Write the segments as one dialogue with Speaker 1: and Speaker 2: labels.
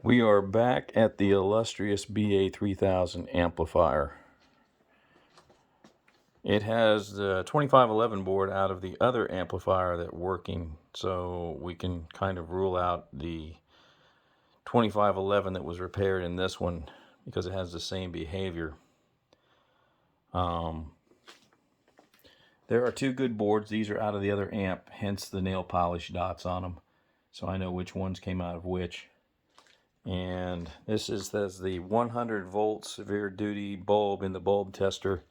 Speaker 1: We are back at the illustrious BA-3000 amplifier. It has the 2511 board out of the other amplifier that's working, so we can kind of rule out the 2511 that was repaired in this one because it has the same behavior. There are two good boards. These are out of the other amp, hence the nail polish dots on them, so I know which ones came out of which. And this is the 100 volt severe duty bulb in the bulb tester.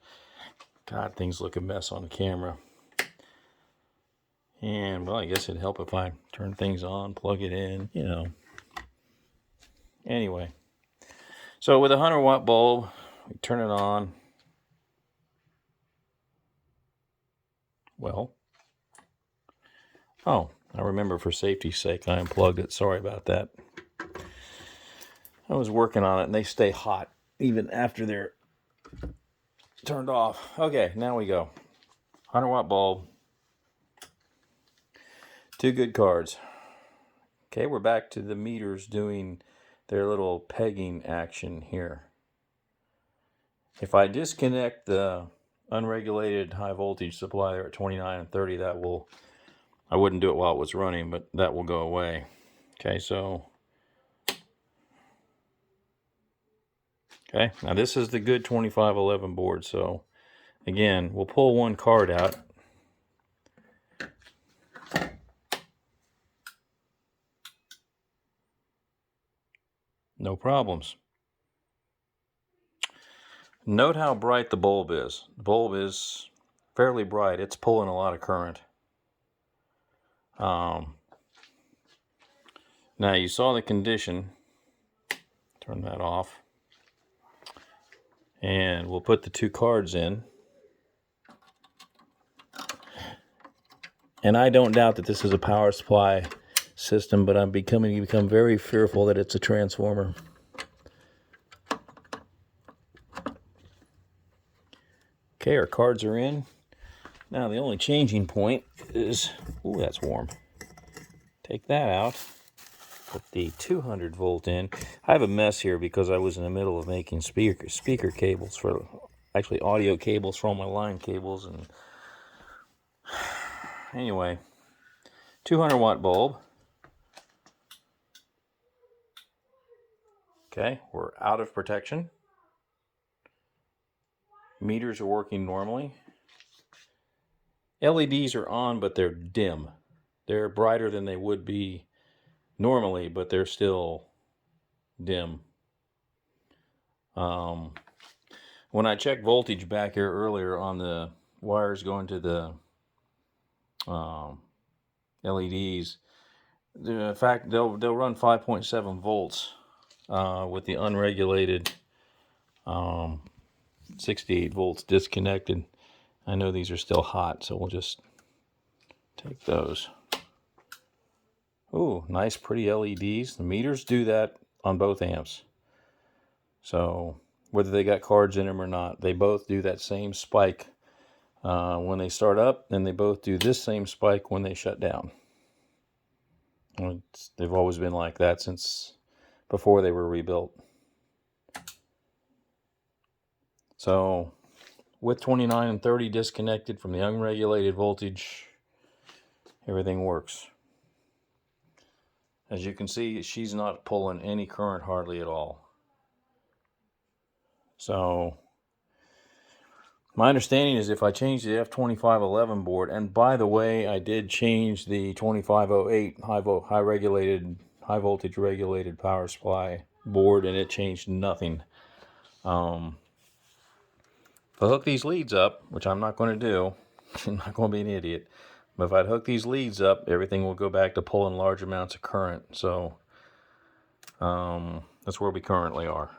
Speaker 1: God, things look a mess on the camera. And well, I guess it'd help if I turn things on, plug it in, you know. Anyway, so with a 100 watt bulb, we turn it on. Well, oh, I remember, for safety's sake, I unplugged it. Sorry about that. I was working on it, and they stay hot even after they're turned off. Okay, now we go. 100 watt bulb. Two good cards. Okay, we're back to the meters doing their little pegging action here. If I disconnect the unregulated high voltage supply there at 29 and 30, that will, I wouldn't do it while it was running, but that will go away. Okay, so okay, now this is the good 2511 board. So again, we'll pull one card out. No problems. Note how bright the bulb is. The bulb is fairly bright. It's pulling a lot of current. Now you saw the condition. Turn that off. And we'll put the two cards in. And I don't doubt that this is a power supply system, but I'm become very fearful that it's a transformer. Okay, our cards are in. Now the only changing point is, ooh, that's warm. Take that out. Put the 200 volt in. I have a mess here because I was in the middle of making speaker cables for, actually audio cables for all my line cables. And anyway, 200 watt bulb. Okay, we're out of protection. Meters are working normally. LEDs are on, but they're dim. They're brighter than they would be normally, but they're still dim. When I checked voltage back here earlier on the wires going to the LEDs, in fact, they'll run 5.7 volts with the unregulated 68 volts disconnected. I know these are still hot, so we'll just take those. Ooh, nice pretty LEDs. The meters do that on both amps. So whether they got cards in them or not, they both do that same spike when they start up, and they both do this same spike when they shut down. They've always been like that since before they were rebuilt. So with 29 and 30 disconnected from the unregulated voltage, everything works. As you can see, she's not pulling any current hardly at all. So my understanding is if I change the F2511 board, and by the way, I did change the 2508 high voltage regulated power supply board, and it changed nothing. If I hook these leads up, which I'm not going to do, I'm not going to be an idiot, but if I'd hook these leads up, everything will go back to pulling large amounts of current. So that's where we currently are.